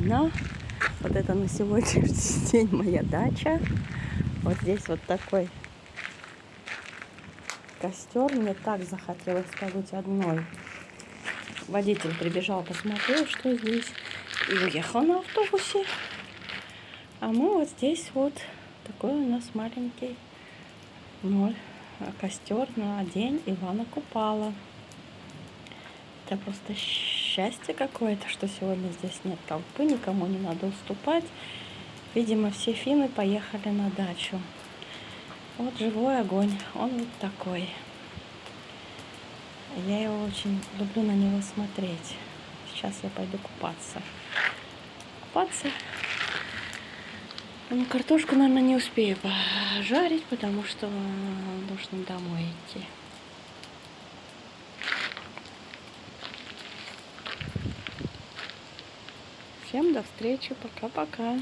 одна. Вот это на сегодняшний день моя дача. Вот здесь вот такой костер. Мне так захотелось побыть одной. Водитель прибежал, посмотрел, что здесь, и уехал на автобусе. А мы вот здесь вот такой у нас маленький костер на день Ивана Купала. Это просто счастье какое-то, что сегодня здесь нет толпы, никому не надо уступать. Видимо, все финны поехали на дачу. Вот живой огонь, он вот такой. Я его очень люблю на него смотреть. Сейчас я пойду купаться. Ну, картошку, наверное, не успею пожарить, потому что нужно домой идти. Всем до встречи, пока-пока.